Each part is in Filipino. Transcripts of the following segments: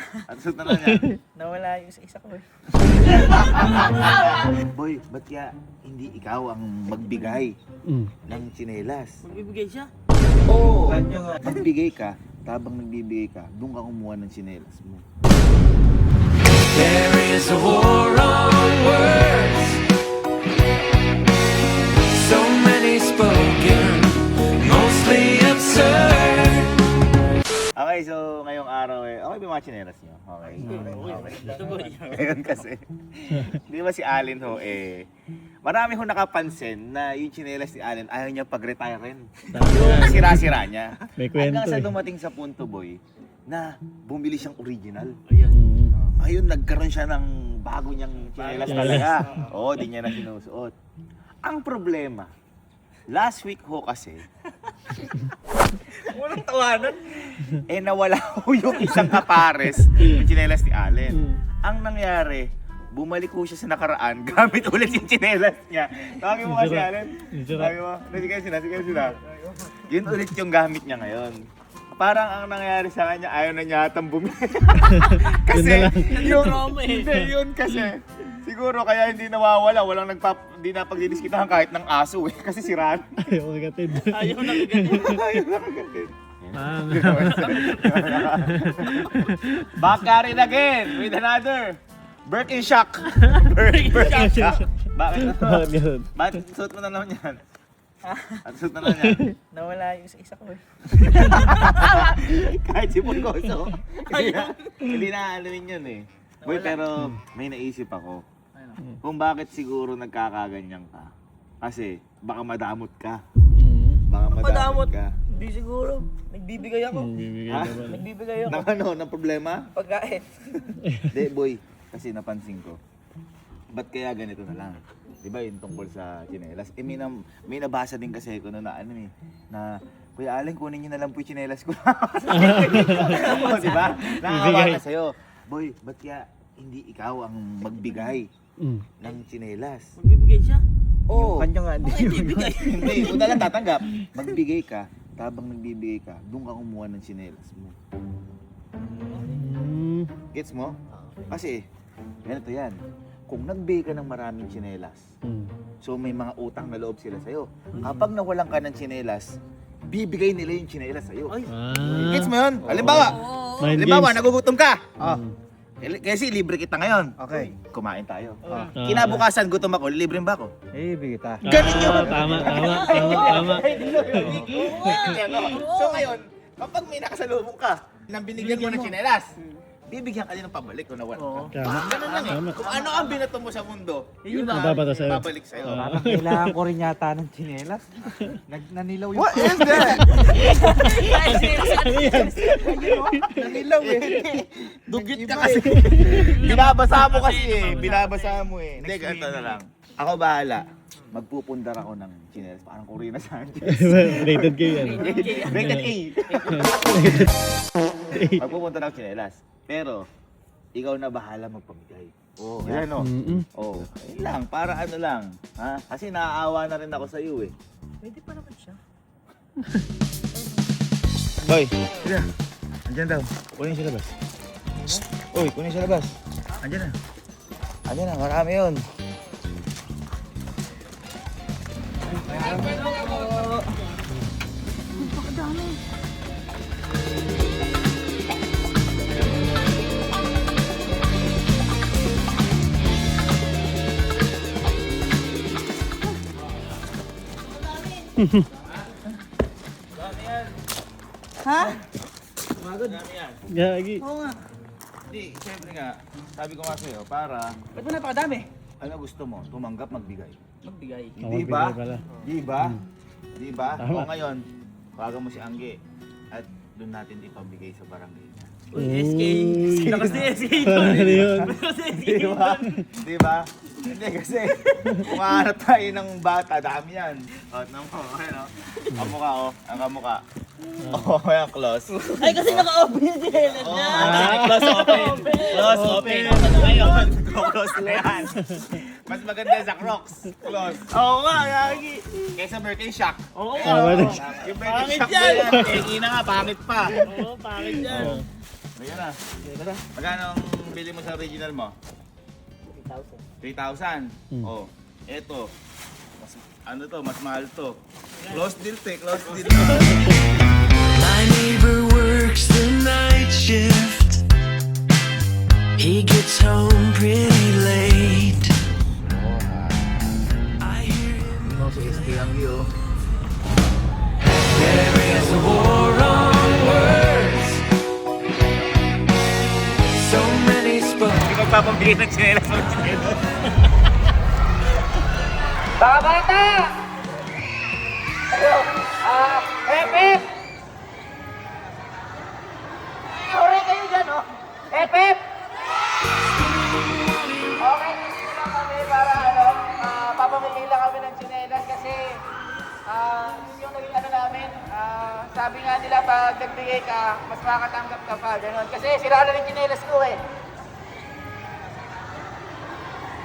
At suot na lang yan. Nawala yung isa ko eh. Boy, ba't kaya hindi ikaw ang magbigay ng tsinelas? Magbibigay siya? Oo! Magbigay ka, tabang nagbibigay ka, doon ka kumuha ng tsinelas mo. There is a war on words, so many spoken, mostly absurd. Okay, so ngayong araw okay ba yung mga tsinelas nyo? Okay. Ngayon kasi, di ba si Allen ho marami ho nakapansin na yung tsinelas ni Allen ayaw niya pag-retirein. Yung sira-sira niya. May kwento Hanggang sa eh. dumating sa punto, boy, na bumili siyang original. Mm. Ayun, nagkaroon siya ng bago niyang tsinelas talaga. Oo, di niya na sinusuot. Ang problema, last week ho kasi, Walang tawanan. nawala ho yung isang kapares ng tsinelas ni Allen. Ang nangyari, bumalik ho siya sa nakaraan, gamit ulit yung tsinelas niya. Tawagin mo kasi Allen. Tawagin mo. Sige sila. Yun ulit yung gamit niya ngayon. Parang ang nangyari sa kanya, ayaw na niya atang bumili. Kasi, yun kasi. Siguro kaya hindi nawawala, hindi na pagdidiskitahan kahit ng aso kasi siraan. Ayaw kagatid. Ayaw na kagatin. Ayaw na kagatin. Back at it again with another Birkenstock. Birkenstock. Bakit na to? Bakit ganun? Bakit suot mo na naman yan? At suot na lang yan. Nawala yung isa ko eh. Kahit si Punggoso. Hindi na alamin yun eh. Boy, pero may naisip ako. Kung bakit siguro nagkakaganyan ka. Kasi baka madamot ka. Baka madamot ka. Hindi siguro. Nagbibigay ako. Bibigyan Ha? naman. Nagbibigay ako. Ng ano? Ng problema? Pagkain. Hindi, boy. Kasi napansin ko. Ba't kaya ganito na lang? Di ba yung tungkol sa tsinelas? May nabasa din kasi ko na na Kuya Allen, kunin niyo na lang po yung tsinelas ko. O, di ba? Nakakawa na sa'yo. Boy, ba't kaya hindi ikaw ang magbigay ng tsinelas? Magbibigay siya? Oo. Kanya nga hindi bigay. Hindi, kung na lang tatanggap. Magbigay ka, tabang nagbibigay ka, doon ka kumuha ng tsinelas mo. Gets mo? Kasi, ganito yan. Kung nagbigay ka ng maraming tsinelas, so may mga utang na loob sila sa'yo. Kapag nawalan ka ng tsinelas, bibigay nila yung tsinelas sa'yo. Gets mo yun? Halimbawa, nagugutom ka. Kasi libre kita ngayon. Okay. Kumain tayo. Kinabukasan, gutom ako, libre ba ako? Ibigay kita. Ganun yun! Tama. So ngayon, kapag may nakasalubong ka, nang binigyan mo ng tsinelas, bibigyan ka din ng pabalik kung nawala ka. Ganun lang eh. Kung ano ang binato mo sa mundo, yun ang Dapat sa'yo. babalik sa'yo. Parang kailangan ko rin yata ng tsinelas. Nanilaw yung... What is that? Nanilaw eh. Dugit ka kasi. Binabasa mo kasi eh. Binabasa mo eh. Hindi, ganito na lang. Ako bahala. Magpupundar ako ng tsinelas. Parang Corina Sanchez. Rated kayo yan. Rated A. Magpupundar ako tsinelas. Pero, ikaw na bahala magpamigay. Oo. Yan o. Oo. Yun lang. Para ano lang. Ha? Kasi naaawa na rin ako sa iyo eh. Pwede pa naman siya. Boy. Sila. Andyan daw. Kunin sa labas. Uy, kunin sa labas. Andyan na. Andyan na. Marami yun. Ha? Gagi. Oo nga. Hindi, siyempre nga. Sabi ko nga sa'yo, para Ba't mo napakadami? ano gusto mo, tumanggap, magbigay. Magbigay. Di ba? magbigay pala. Di ba? Di ba? Tama. O ngayon, tawagan mo si Angge at doon natin ipabigay sa barangay niya. Uy, SK. Sino kasi SK Parang ano yun? Kasi SK Di ba? Di ba? Hindi kasi, kung hahanap tayo ng bata, dami yan. O, tignan mo, ano? Kamukha o, ang kamukha. Oo, yan, close. Ay, kasi naka-open yung tsinelas niya. Close open. Close open. Ngayon, close na yan. Mas maganda sa Crocs. Close. Oo nga, gagi. Kaysa Birkenstock. Oo Tama nga. din. Yung Pangit Birkenstock yan. na yan, tingin na nga, pangit pa. Oo, pangit yan. Ayan na. Magkano ang bili mo sa original mo? 3,000. Oh, eto. Mas, ano to, mas mahal to. Close deal, close deal. My neighbor works the night shift. He gets home pretty late. I hear him. There is a war on words. So many spoken. Hindi magpapabili ng tsinelas mo tsinelas. Mga bata! Pep! Hore kayo dyan, oh! Pep! Okay, gusto lang kami para papamigay lang kami ng tsinelas kasi yun yung naging ano namin. Sabi nga nila pag nagbigay ka, mas makakatanggap ka pa, gano'n. Kasi sira na rin tsinelas ko eh.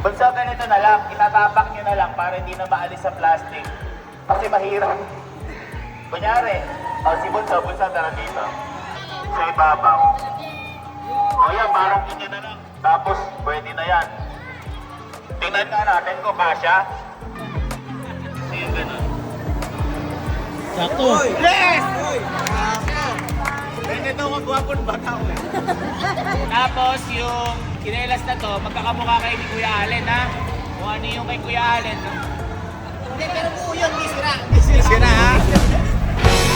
Bunso, ganito na lang. Itatapak nyo na lang para hindi na maalis sa plastic. Kasi mahirap. Kunyari, si Bunso, tara dito. Sa ibabaw. O yan, parang ganyan na lang. Tapos, pwede na yan. Tingnan nga natin kung kasya. Kasi yung ganun. Sakto. Yes! Pwede daw magwapon bata ko eh. Tapos yung kinelas na to, magkakamukha kayo ni Kuya Allen ha. Kung ano yung kay Kuya Allen. Hindi, pero buo yun, di sira. Sira ha?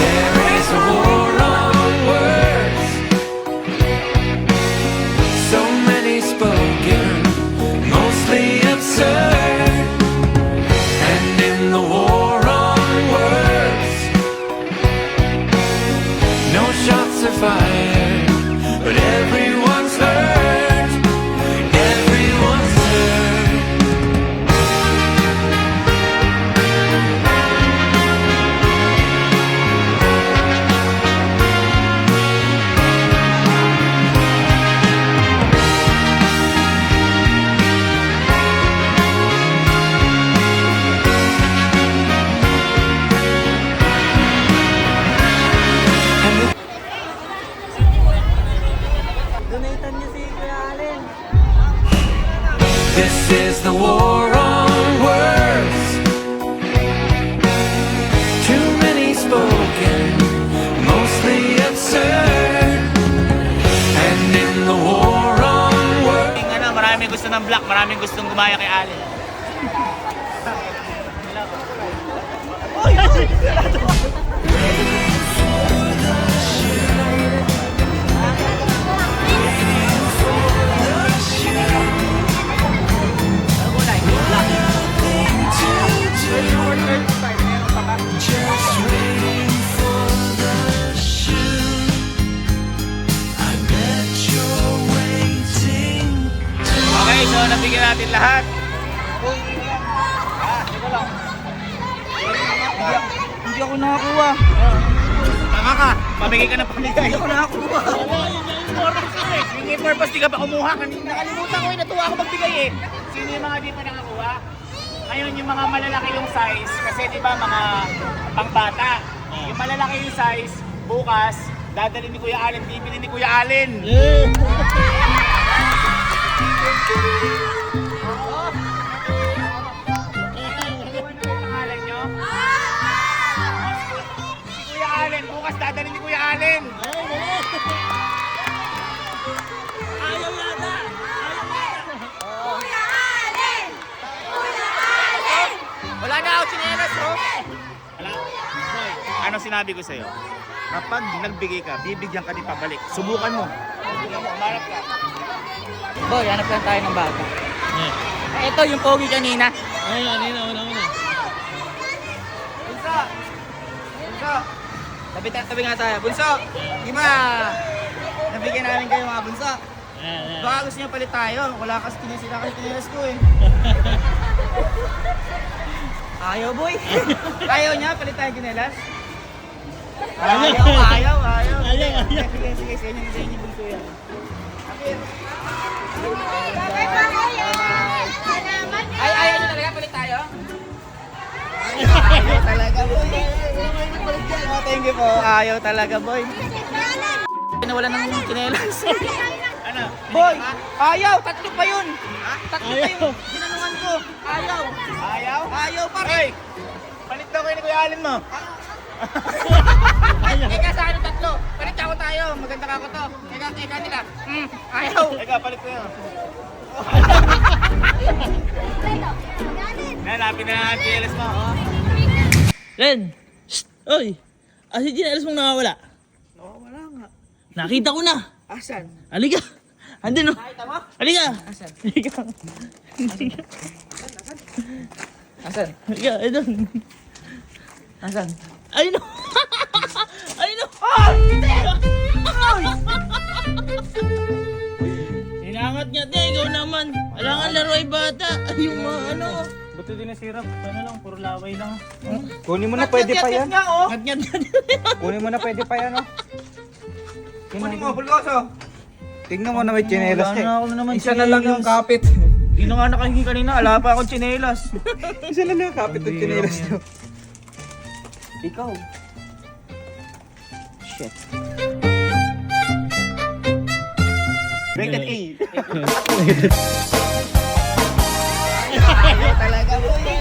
There is a war on words. So many spoken, mostly absurd. And in the war on words, no shots are fired, but everyone's hurt. Everyone's hurt. Donatan niya si Kuya Allen. This is the war on words. Too many spoken, mostly absurd. And in the war on words. Maraming gusto ng black, maraming gustong gumaya kay Allen. Just waiting for the shoe. I bet you're waiting. Okay, so nabigyan natin lahat. Hindi ako nakakuha. Tama ka, pamigay ka ng pamigay. Hindi ako nakakuha. Yung purpose, di ka pa kumuha. Nakalimutan ko eh, natuwa ako magbigay eh. Sino yung mga di pa nakakuha? Ngayon yung mga malalaki yung size, kasi di ba mga pangbata. Yung malalaki yung size, bukas, dadalhin ni Kuya Allen, bibili ni Kuya Allen. Pangalan nyo? Si Kuya Allen, bukas dadalhin ni Kuya Allen. Ayaw yata. Wala na ako tsinelas, bro. Wala. Ano sinabi ko sa'yo? Kapag nagbigay ka, bibigyan ka din pabalik. Subukan mo. Subukan mo, umarap ka. Boy, hanap lang tayo ng bata. Ito yung pogi kanina. Ay, kanina, una. Bunso! Bunso! Tabi nga tayo. Bunso! Di ba? Nabigyan namin kayo mga bunso. Baka gusto niyo palit tayo. Wala kasi tinilas ko eh. Ayaw boy! Ayaw niya, palit tayo ginelas? Ayaw. Sige, sa inyo bunso yan. Ay, ayaw niyo talaga, palit tayo? Ayaw talaga boy. Thank you po, ayaw talaga boy. pinawalan ng tsinelas. Ano? Boy, ayaw! Tatlo pa yun! Tatlo pa Ayaw. yung ginanungan ko! Ayaw! Ayaw? Ayaw, pare! Hey! Palit daw kayo ni Kuya Allen mo. Eka sa akin tatlo! Palit ako tayo! Maganda ka ko to! Eka nila! Ayaw! Eka, palit ko yun. Hanapin na ang GLS mo. Len! Shh! Oy! Asa chinelas mong nakawala? Wala nga. Nakita ko na! Asan? Halika! Andun, oh! Nakita mo? Halika! Asan? Halika! Halika! Asan? Halika! Andun! Asan? Ayun, oh! Ayun, oh! Sinangat niya, te! Ikaw naman! Alangan laro ay bata! Ay, yung mga ano! Buti din nasirap. Ano lang, puro laway lang. Kunin mo na, pwede pa yan. nga oh! Ngat-ngat nga Kunin mo na, pwede pa yan, oh. Kunin mo, pulgoso! Tingnan mo na may tsinelas niya. Ako na naman Isa na lang yung kapit. Hindi na nga nakahingi kanina, ala pa akong tsinelas. Isa na lang yung kapit ng tsinelas niyo. Ikaw. Shit. Rated A. Ayaw talaga.